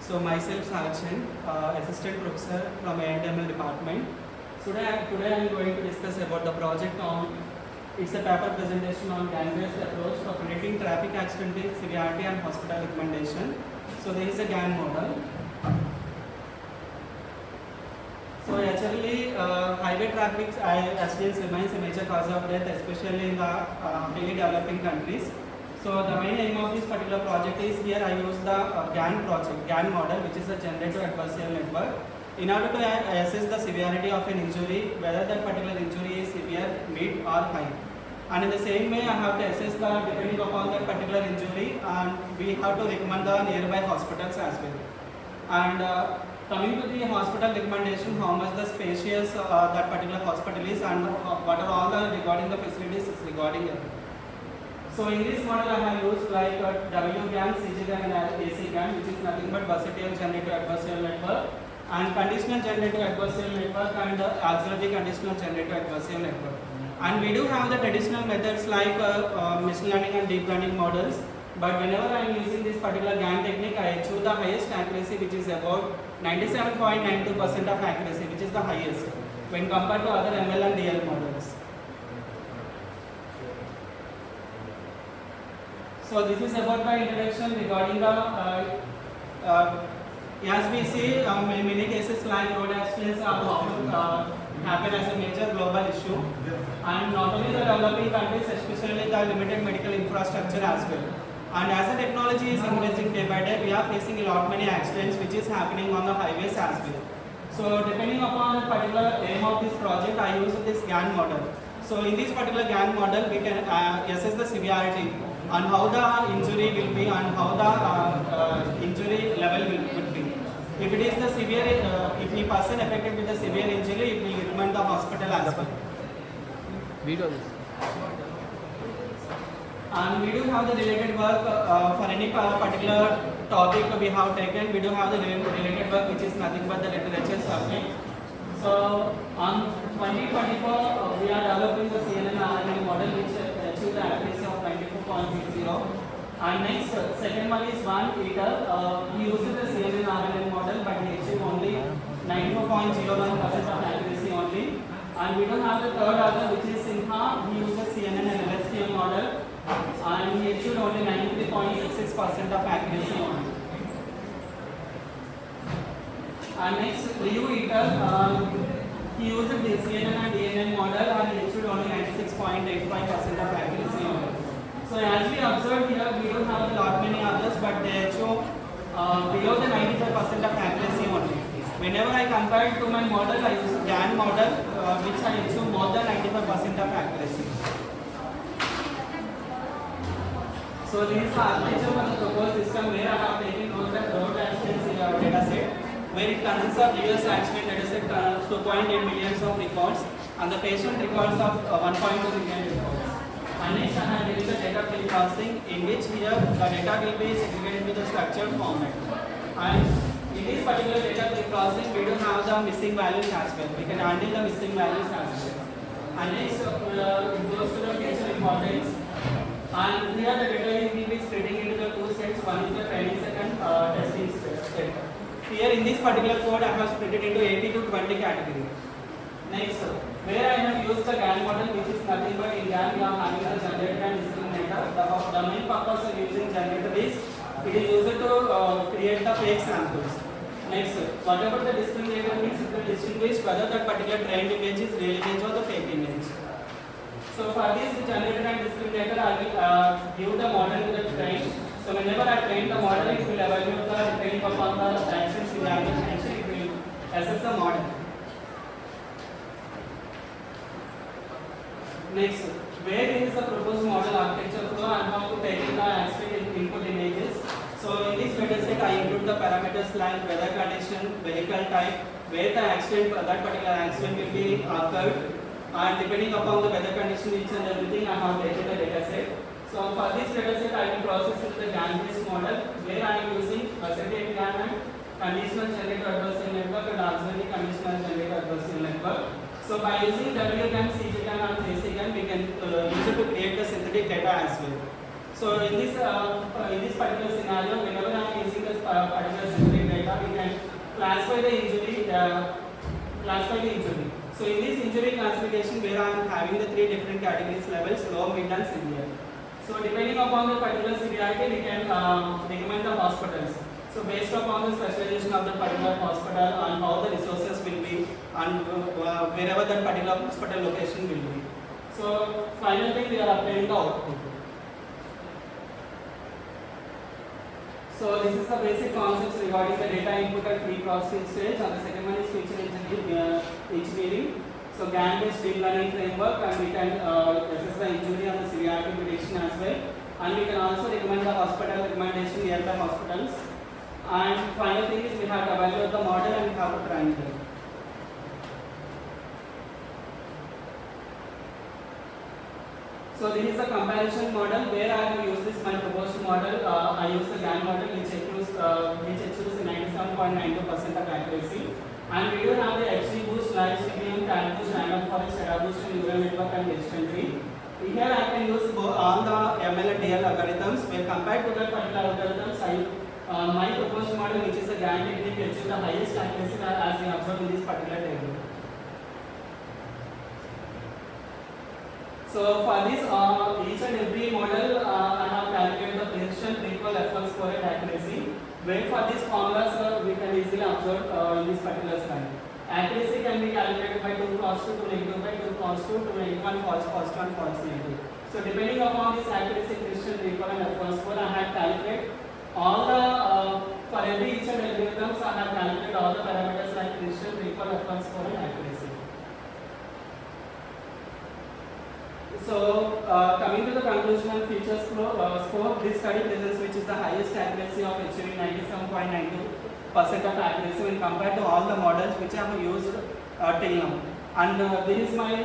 So myself Sachin, assistant professor from ANTML department. Today I am going to discuss about the project on, it's a paper presentation on GAN-based approach for predicting traffic accident severity and hospital recommendation. So there is a GAN model. So actually, highway traffic accidents remains a major cause of death, especially in the highly developing countries. So the main aim of this particular project is, here I use the GAN model, which is a generative adversarial network, in order to assess the severity of an injury, whether that particular injury is severe, mid or high. And in the same way, I have to assess the, depending upon that particular injury, and we have to recommend the nearby hospitals as well. And coming to the hospital recommendation, how much the spacious that particular hospital is, and what are all the regarding the facilities regarding it. So in this model, I have used like WGAN, CGGAN and AC-GAN, which is nothing but versatile generative adversarial network, and conditional generative adversarial network, and auxiliary conditional generative adversarial network. And we do have the traditional methods like machine learning and deep learning models. But whenever I am using this particular GAN technique, I achieve the highest accuracy, which is about 97.92% of accuracy, which is the highest when compared to other ML and DL models. So this is about the introduction regarding the, as we see, many cases like road accidents are often happen as a major global issue, and not only the developing countries, especially the limited medical infrastructure as well. And as the technology is increasing day by day, we are facing a lot many accidents which is happening on the highways as well. So depending upon the particular aim of this project, I use this GAN model. So in this particular GAN model, we can assess the severity and how the injury will be, and how the injury level would be. If it is the severe, if the person affected with the severe injury, it will recommend the hospital as well. And we do have the related work for any particular topic we have taken. We do have the related work, which is nothing but the literature survey. So on 2024, we are developing the CNN RNA model, which achieves the accuracy of 94.60. And next, second one is Van Eater. He uses the CNN RNA model, but he achieved only 94.01% of accuracy only. And we do have the third other, which is Sinha. He uses CNN and LSTM model, and he achieved only 93.66% of accuracy only. And next, Liu Eater, he used the CNN and DNN model, and he achieved only 96.85% of accuracy only. So as we observed here, we don't have a lot many others, but they achieve below the 95% of accuracy only. Whenever I compare to my model, I use a GAN model, which I achieve more than 95% of accuracy. So this is the architecture for the proposed system, where I have taken road accidents in our data set, where it consists of US accident data set 2.8 million of records, and the patient records of 1.2 million records. And next I have done the data pre-processing, in which here the data will be segregated into the structured format. And in this particular data pre-processing, we do have the missing values as well. We can handle the missing values as well. And next it goes to the feature importance. And here the data will be splitting into the two sets. One is the training set and testing set. Here in this particular code, I have split it into 80 to 20 category. Next, where I have used the GAN model, which is nothing but in GAN we are having the generator and discriminator. The main purpose of using generator is, it is used to create the fake samples. Next, whatever the discriminator means, it will distinguish whether that particular trained image is real image or the fake image. So for this generator and discriminator, I will give the model to the train. So whenever I train the model, it will evaluate the depending upon the action scenario, it will assess the model. Next, where is the proposed model architecture flow, and how to take in the aspect input images. So in this dataset, I include the parameters like weather condition, vehicle type, where the accident, that particular accident will be occurred, and depending upon the weather condition, each and everything, I have taken the dataset. So for this dataset, I will process with the GAN-based model, where I am using versatile GAN and conditional generative adversarial network and auxiliary conditional generative adversarial network. So by using WGAN, CGGAN and AC-GAN, we can use it to create the synthetic data as well. So in this particular scenario, whenever I am using this particular synthetic data, data, we can classify the injury. So in this injury classification, where I am having the three different categories levels: low, mid, and severe. So depending upon the particular severity, we can recommend the hospitals. So based upon the specialization of the particular hospital and how the resources will be, and wherever that particular hospital location will be. So final thing, we are applying the output. So this is the basic concepts regarding the data input and pre-processing stage, and the second one is feature engineering. So GAN-based deep learning framework, and we can assess the injury and the severity prediction as well. And we can also recommend the hospital recommendation nearby hospitals. And final thing is we have to evaluate the model and we have to train them. So this is a comparison model where I have used this my proposed model. I use the GAN model which achieves 97.92% of accuracy. And we do have the XGBoost, LightCPM, CalBoost, Random Forest, SCADAboost, and neural network and decision tree. Here I can use all the ML and DL algorithms. Where compared to that particular algorithms, my proposed model, which is a GAN technique, achieves the highest accuracy as we observe in this particular table. So for this each and every model, I have calculated the precision, prequel, FL score, and accuracy. Where for these formulas, we can easily observe in this particular slide. Accuracy can be calculated by 2 cross 2 to negative by 2 cross 2 to negative 1 false positive and false negative. So depending upon this accuracy, precision, prequel, and FL score, I have calculated all the for every each and every terms, I have calculated all the parameters like precision, prequel, FL score, and accuracy. So coming to the conclusion and features score, this study presents which is the highest accuracy of achieving 97.92% of accuracy when compared to all the models which I have used till now. And this is my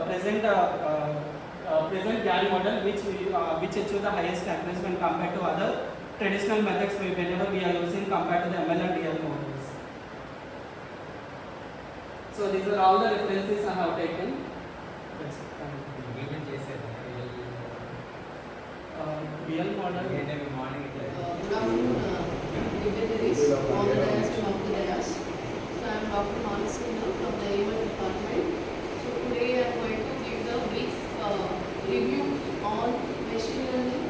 present GAN model which achieve the highest accuracy when compared to other traditional methods whenever we are using compared to the ML and DL models. So these are all the references I have taken. Real model. Good afternoon, dignitaries, all the dayas to of the dayas. So I am Dr. Manasina from the AML department. So today I am going to give the brief review on machine learning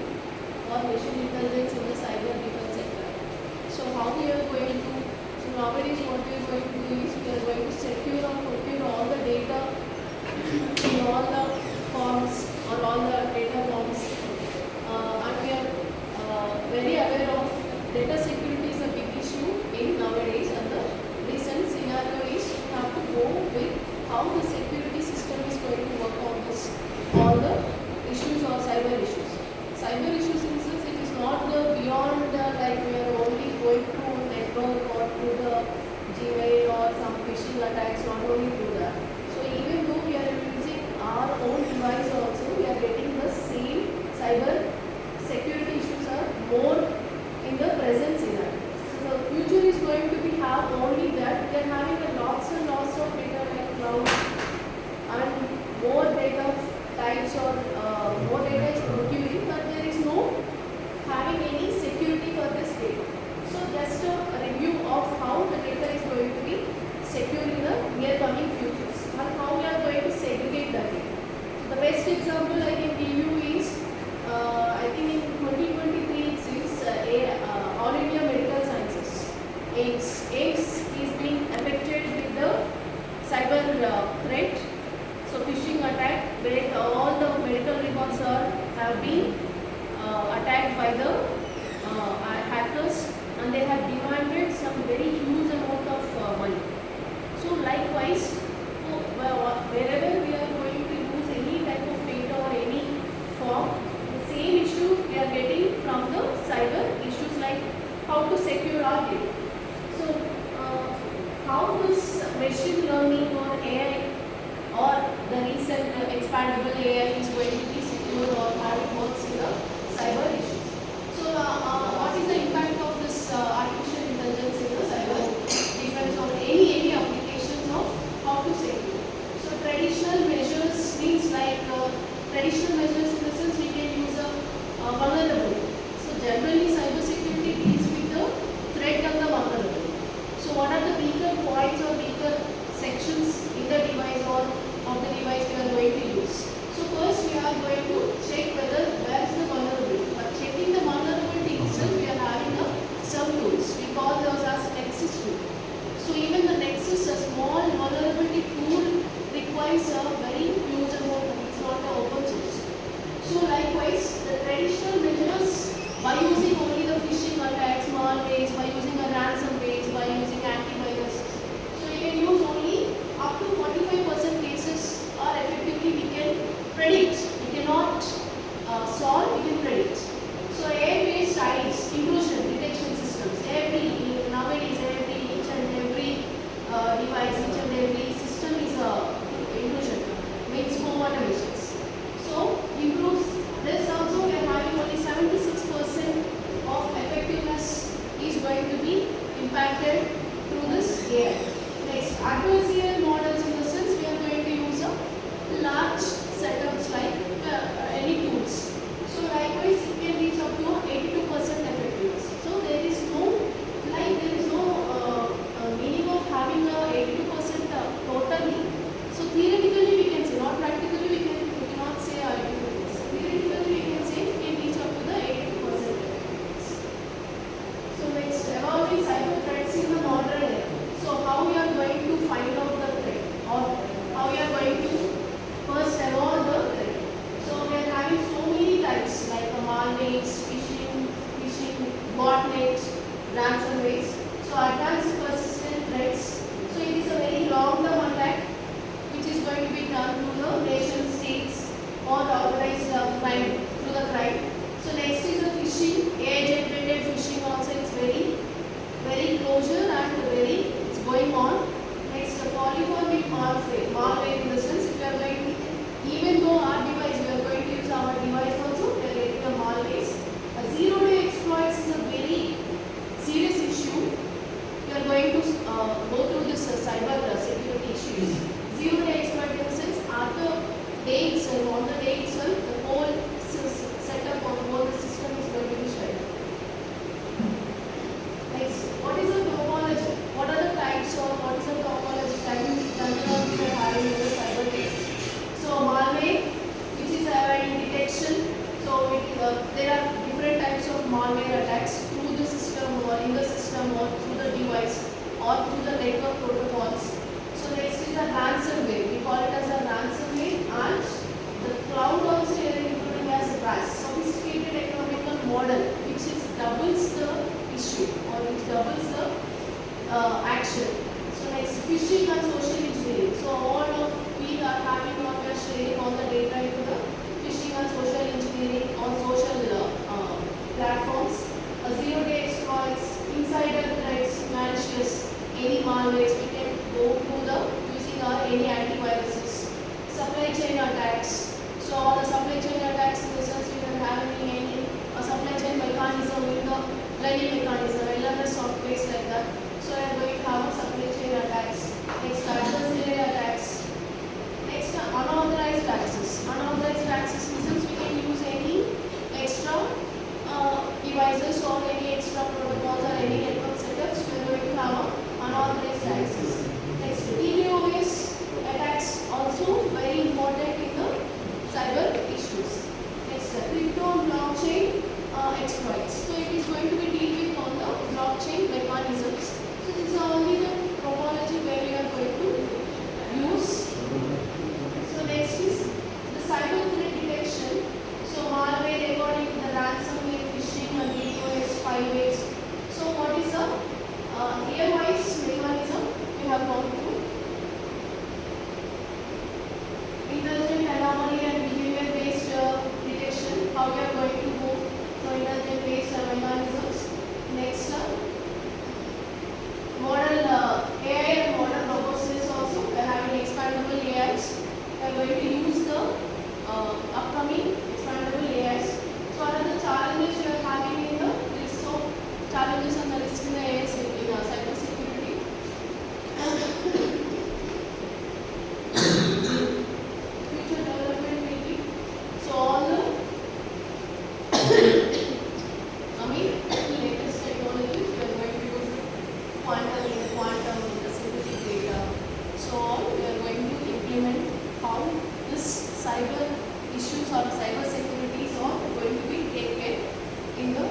or machine intelligence in the cyber defense sector. So how we are going to, so nowadays what we are going to do is we are going to secure or procure all the data in all the forms or all the data forms. And we are very aware of data security is a big issue in nowadays, and the recent scenario is we have to go with how the security system is going to work on this, all the issues or cyber issues. Cyber issues in sense it is not the beyond like we are only going through network or through the Gmail or some phishing attacks, not only through that. So even though we are using our own device also, we are getting the same cyber security issues are more in the present scenario. So the future is going to be have only that we are having a lots and lots of data like cloud and more data types or more data is procuring, but there is no having any security for this data. So just a review of how the data is going to be secure in the near coming futures and how we are going to segregate the data. So the best example I can give you is I think in 2023 it is All India Medical Sciences. AIMS is being affected with the cyber threat. So phishing attack where all the medical records have been attacked by the hackers, and they have demanded some very huge amount of money. So likewise, wherever we are going to use any type of data or any form, the same issue we are getting from the cyber issues like how to secure our data. So how this machine learning or AI or the recent expandable AI is going to be secure or how it works in the cyber issues. So what is the impact of this artificial intelligence in the cyber defense or any applications of how to secure? So traditional measures means like traditional measures in the sense we can use a vulnerability. So generally cyber security deals with the threat and the vulnerability. are going to check whether where is the vulnerability. For checking the vulnerability itself, we are having some tools. We call those as Nexus tool. So even the Nexus, a small vulnerability tool, requires a very huge amount. It's not an open source. So likewise, the traditional measures, by using only the phishing attacks, malwares, by using a ransomware, by using antivirus. So you can use only up to 45% cases are effectively we can predict. We cannot solve, we can predict. So AI-based IDs, intrusion detection systems, nowadays each and every device, each and every system is a intrusion, means home automations. So improves this also. We are having only 76% of effectiveness is going to be impacted through this AI. Next, adversarial models, in the sense we are going to use a large setups like any tools. So likewise, it can reach up to 82% effectiveness. So there is no meaning of having a 82% totally. So theoretically we can say, not practically we cannot say 82%. So theoretically we can say it can reach up to the 82% effectiveness. So next, evolving cyber threats in the modern era. So how we are going to find out the threat, or how we are going to first evolve the threat. So we are having so many types like malwares, phishing, botnets, ransomwares. So advanced persistent threats. So it is a very long-term attack which is going to be done through the nation states or organized crime, through the crime. So next is the phishing, AI-generated phishing also. It's very closure and it's going on. Next, the polyphonic malware, in the sense if we are going to, even though our device, we are going to use our device also, we are getting the malwares. A zero-day exploits is a very serious issue. We are going to go through this cyber security issues. Zero-day exploit, in the sense after day itself, on the day itself, the whole setup of the whole system is going to be shut down. Next, what is the topology? What are the types or what is the topology terminology we are having in the cyber case? So malware, which is having detection. So there are different types of malware attacks through the system or in the system or through the device or through the network protocols. So next is a ransomware. We call it as a ransomware, and the cloud also is including as a RAS, sophisticated economical model, which is doubles the issue or which doubles the action. So next, phishing and social engineering. So all of we are having or we are sharing all the data into the phishing and social engineering on social platforms. A zero-day exploits, insider threats, malicious, any malwares, we can go through the using our any antiviruses. Supply chain attacks. So all the supply chain attacks, in the sense we are having any supply chain mechanism in the learning mechanism, LMS softwares like that. So I am going to have a supply chain attacks. Next, adversarial attacks. Next, unauthorized access. Unauthorized access, in the sense we can use any extra devices or any extra protocols or any network setups. We are going to have a unauthorized access. Next, DDoS attacks, also very important in the cyber issues. Next, crypto blockchain exploits. So it is going to be deal with on the blockchain mechanisms. So this is only the topology where we are going to use. So next is the cyber threat detection. So malware, according to the ransomware, phishing, and DDoS, spywares. So what is the AI-wise mechanism we have gone through? Intelligent anomaly and behavior-based detection. How we are going to go? So intelligent-based mechanisms. Next, model AI and model robotics also. We are having expandable AIs. We are going to use the upcoming expandable AIs. So what are the challenges we are having in the list of challenges and the risk in the AI cyber security? Future development will be, so all the latest technologies we are going to use quantum synthetic data. So all we are going to implement how this cyber issues on cyber security is all going to be taken in the